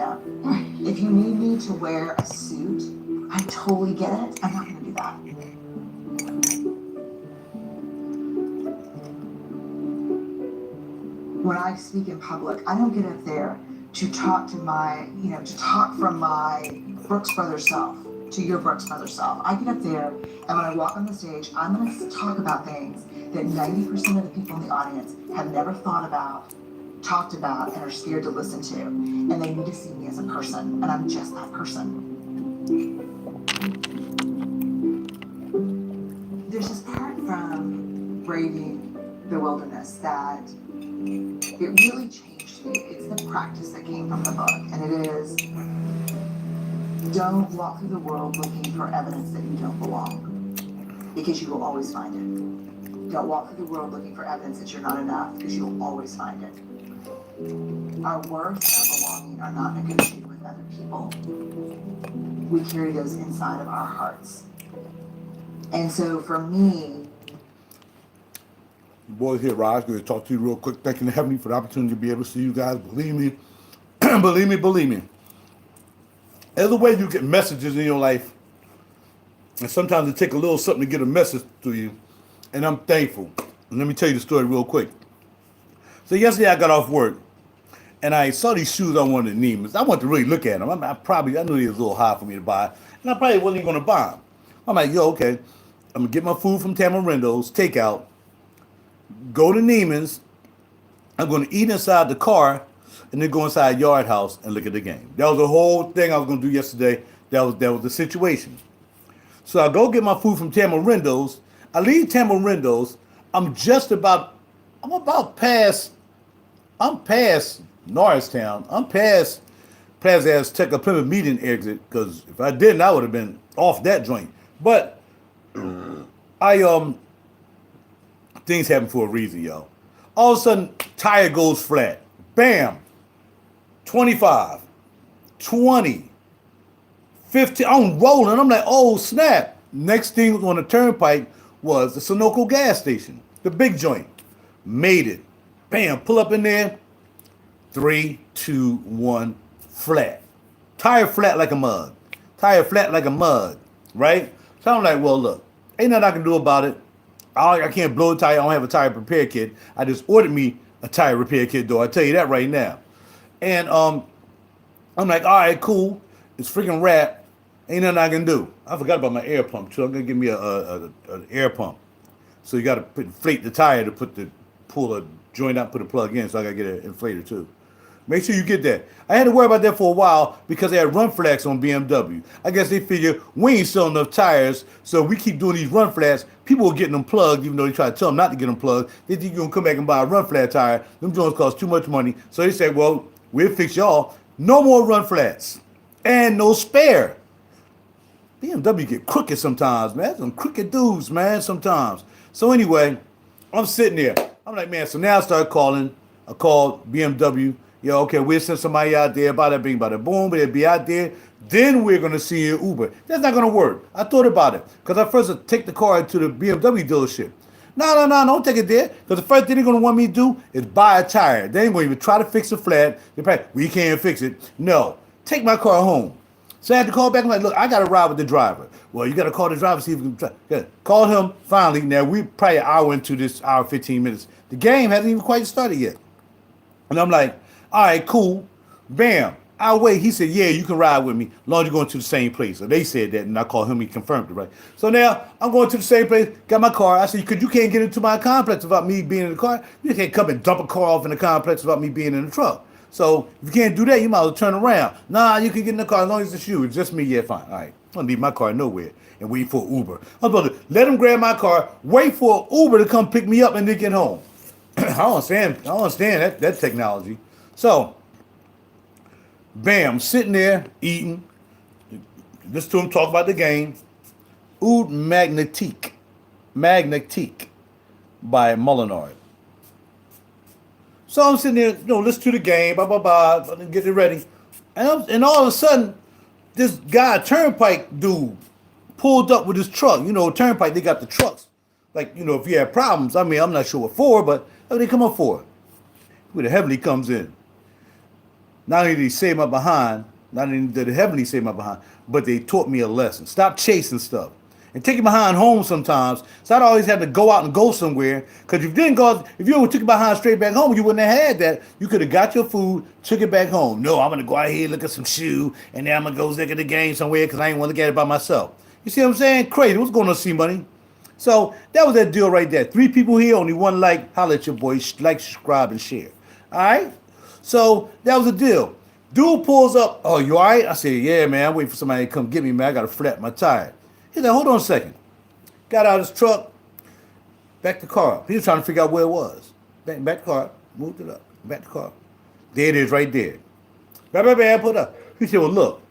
them. If you need me to wear a suit, I totally get it. I'm not going to do that. When I speak in public, I don't get up there to talk to to talk from my Brooks Brothers self to your Brooks Brothers self. I get up there, and when I walk on the stage, I'm going to talk about things that 90% of the people in the audience have never thought about, talked about, and are scared to listen to. And they need to see me as a person, and I'm just that person. There's this part from Braving the Wilderness that it really changed me. It's the practice that came from the book, and it is, don't walk through the world looking for evidence that you don't belong, because you will always find it. Don't walk through the world looking for evidence that you're not enough, because you'll always find it. Our worth and our belonging are not negotiated with other people. We carry those inside of our hearts. And so for me, boys here, Raj, going to talk to you real quick. Thanking the Heavenly for the opportunity to be able to see you guys. Believe me, believe me. There's a way you get messages in your life, and sometimes it takes a little something to get a message to you, and I'm thankful. And let me tell you the story real quick. So yesterday I got off work, and I saw these shoes I wanted at Neiman's. I wanted to really look at them. I knew they was a little high for me to buy, and I probably wasn't even going to buy them. I'm like, yo, okay, I'm going to get my food from Tamarindo's, takeout, go to Neiman's, I'm going to eat inside the car, and then go inside Yard House and look at the game. That was the whole thing I was going to do yesterday. That was the situation. So I go get my food from Tamarindo's. I leave Tamarindo's. I'm past Norristown. I'm past Plaza Azteca Plymouth Meeting exit, because if I didn't, I would have been off that joint. But things happen for a reason, y'all. All of a sudden, tire goes flat. Bam. 25, 20, 15. I'm rolling. I'm like, oh, snap. Next thing on the turnpike was the Sunoco gas station, the big joint. Made it. Bam. Pull up in there. 3, 2, 1. Flat. Tire flat like a mug. Tire flat like a mug. Right? So I'm like, well, look, ain't nothing I can do about it. I can't blow a tire. I don't have a tire repair kit. I just ordered me a tire repair kit, though. I tell you that right now. And I'm like, all right, cool. It's freaking wrapped. Ain't nothing I can do. I forgot about my air pump, too. I'm going to give me an air pump. So you got to inflate the tire to pull a joint out, put a plug in. So I got to get an inflator, too. Make sure you get that. I had to worry about that for a while because they had run flats on BMW. I guess they figure we ain't selling enough tires, so we keep doing these run flats. People are getting them plugged, even though they try to tell them not to get them plugged. They think you're going to come back and buy a run flat tire. Them joints cost too much money. So they say, well, we'll fix y'all. No more run flats. And no spare. BMW get crooked sometimes, man. Some crooked dudes, man, sometimes. So anyway, I'm sitting there. I'm like, man, so now I start calling. I called BMW. Yo, okay, we'll send somebody out there, bada bing, bada boom, but they'll be out there. Then we're going to see you Uber. That's not going to work. I thought about it. Because I first take the car to the BMW dealership. No, don't take it there. Because the first thing they're going to want me to do is buy a tire. They ain't going to even try to fix a flat. They probably, we can't fix it. No, take my car home. So I had to call back. I'm like, look, I got to ride with the driver. Well, you got to call the driver, see if we can try. Yeah. Call him, finally. Now, we probably an hour into this, hour, 15 minutes. The game hasn't even quite started yet. And I'm like, all right, cool. Bam. I'll wait. He said, yeah, you can ride with me as long as you're going to the same place. So they said that, and I called him. He confirmed it, right? So now I'm going to the same place, got my car. I said, because you can't get into my complex without me being in the car. You can't come and dump a car off in the complex without me being in the truck. So if you can't do that, you might as well turn around. Nah, you can get in the car as long as it's you. It's just me. Yeah, fine. All right. I'm going to leave my car nowhere and wait for Uber. I'm supposed to let him grab my car, wait for Uber to come pick me up and then get home. I don't understand that technology. So, bam, sitting there eating, listen to him talk about the game. Oud Magnetique by Molinard. So I'm sitting there, listen to the game, blah, blah, blah, get it ready. And all of a sudden, this guy, turnpike dude, pulled up with his truck. Turnpike, they got the trucks. Like, if you have problems, I mean, I'm not sure what for, but they come up for it. Where the Heavenly comes in. Not only did he save my behind, not only did the heavenly save my behind, but they taught me a lesson. Stop chasing stuff. And take your behind home sometimes. So I'd always have to go out and go somewhere. Because if you didn't go, if you took your behind straight back home, you wouldn't have had that. You could have got your food, took it back home. No, I'm going to go out here, look at some shoe, and then I'm going to go look at the game somewhere because I ain't want to look at it by myself. You see what I'm saying? Crazy. What's going on, C-Money? So that was that deal right there. 3 people here, only 1 like. Holla at your boy. Like, subscribe, and share. All right? So that was the deal. Dude pulls up. Oh, you all right? I said, yeah, man. I'm waiting for somebody to come get me, man. I got to flat my tire. He said, hold on a second. Got out of his truck, backed the car up. He was trying to figure out where it was. Back the car up, moved it up, back the car up. There it is right there. Bam, put up. He said, well, look,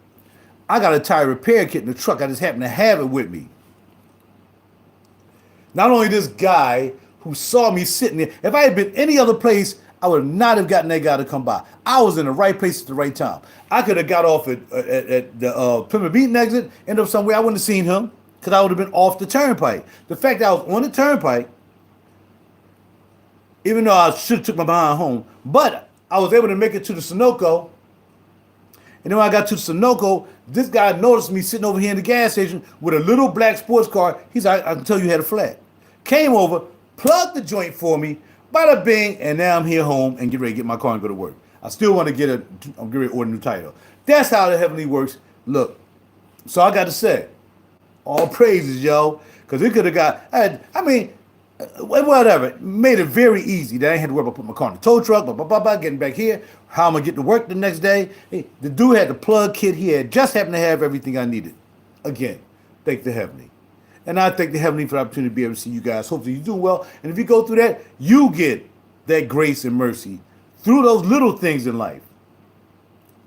I got a tire repair kit in the truck. I just happen to have it with me. Not only this guy who saw me sitting there, if I had been any other place, I would not have gotten that guy to come by. I was in the right place at the right time. I could have got off at the Plymouth Beaton exit, ended up somewhere. I wouldn't have seen him because I would have been off the turnpike. The fact that I was on the turnpike, even though I should have took my behind home, but I was able to make it to the Sunoco. And then when I got to the Sunoco, this guy noticed me sitting over here in the gas station with a little black sports car. He's like, I can tell you had a flat. Came over, plugged the joint for me, bada bing, and now I'm here home and get ready to get my car and go to work. I still want to I'm getting ready to order a new title. That's how the heavenly works. Look, so I got to say, all praises, yo, because it could have whatever. Made it very easy. That I ain't had to worry about putting my car in the tow truck, getting back here, how I'm going to get to work the next day. Hey, the dude had the plug kit. He had just happened to have everything I needed. Again, thank the heavenly. And I thank the heavenly for the opportunity to be able to see you guys. Hopefully you do well. And if you go through that, you get that grace and mercy through those little things in life.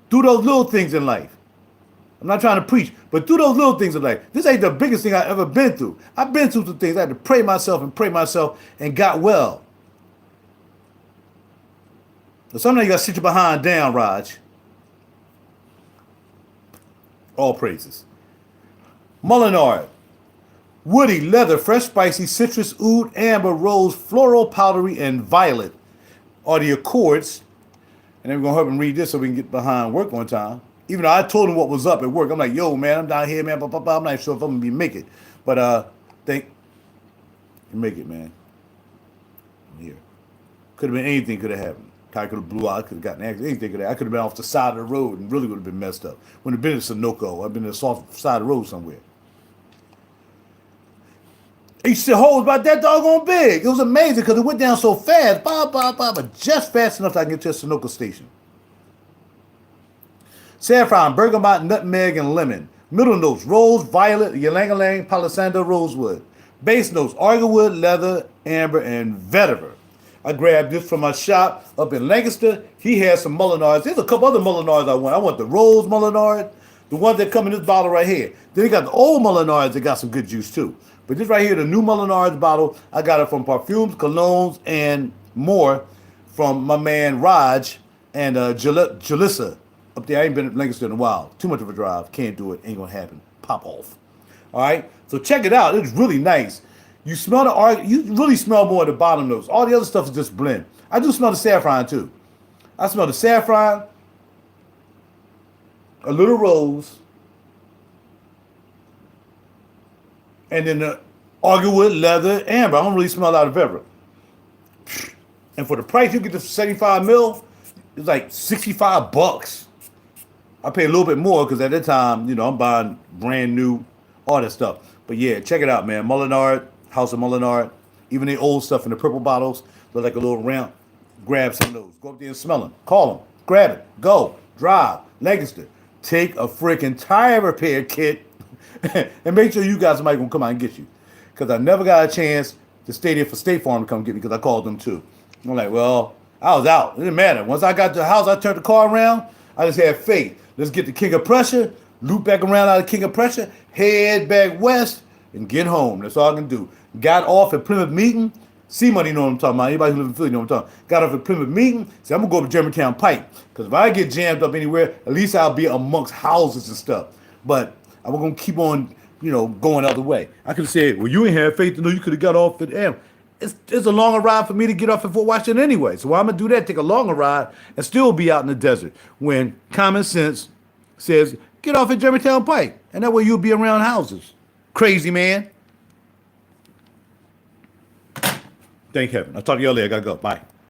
Through those little things in life. I'm not trying to preach, but through those little things in life. This ain't the biggest thing I've ever been through. I've been through some things. I had to pray myself and got well. So sometimes you got to sit your behind down, Raj. All praises. Molinard. Woody, leather, fresh, spicy, citrus, oud, amber, rose, floral, powdery, and violet are the accords. And then we're going to help him read this so we can get behind work on time. Even though I told him what was up at work. I'm like, yo, man, I'm down here, man. I'm not sure if I'm going to make it. But think you make it, man. I'm here. Could have been anything could have happened. Car could have blew out. I could have gotten an accident. Anything could have. I could have been off the side of the road and really would have been messed up. Wouldn't have been in Sunoco. I've been on the side of the road somewhere. He said, "Oh, about that doggone big." It was amazing because it went down so fast, but just fast enough so I can get to a Sunoco station. Saffron, bergamot, nutmeg, and lemon. Middle notes: rose, violet, ylang-ylang, palo santo, rosewood. Base notes: argylwood, leather, amber, and vetiver. I grabbed this from my shop up in Lancaster. He has some Molinards. There's a couple other Molinards I want. I want the rose Molinard, the ones that come in this bottle right here. Then he got the old Molinards that got some good juice too. But this right here, the new Molinards bottle, I got it from Parfums, Colognes, and more from my man Raj and Jalissa up there. I ain't been in Lancaster in a while. Too much of a drive. Can't do it. Ain't gonna happen. Pop off. All right. So check it out. It's really nice. You smell you really smell more at the bottom notes. All the other stuff is just blend. I do smell the saffron too. I smell the saffron, a little rose, and then the argylwood, leather, amber. I don't really smell a lot of ever. And for the price, you get the 75 mil, it's like $65. I pay a little bit more because at that time, I'm buying brand new, all that stuff. But yeah, check it out, man. Molinard, House of Molinard. Even the old stuff in the purple bottles, look like a little ramp. Grab some of those. Go up there and smell them. Call them. Grab it. Go. Drive. Lancaster. Take a freaking tire repair kit and make sure you guys somebody gonna come out and get you. Because I never got a chance to stay there for State Farm to come get me because I called them too. I'm like, well, I was out. It didn't matter. Once I got to the house, I turned the car around. I just had faith. Let's get the King of Prussia, loop back around out of King of Prussia, head back west, and get home. That's all I can do. Got off at Plymouth Meeting. C-Money know what I'm talking about. Anybody who lives in Philly know what I'm talking about. Got off at Plymouth Meeting. Said, I'm going to go up to Germantown Pike. Because if I get jammed up anywhere, at least I'll be amongst houses and stuff. But I'm going to keep on, going the other way. I could have said, well, you ain't had faith to know you could have got off at M. it's a longer ride for me to get off at Fort Washington anyway. So why I'm gonna do that, take a longer ride, and still be out in the desert when common sense says get off at Germantown Pike, and that way you'll be around houses. Crazy man. Thank heaven. I'll talk to y'all later. I gotta go. Bye.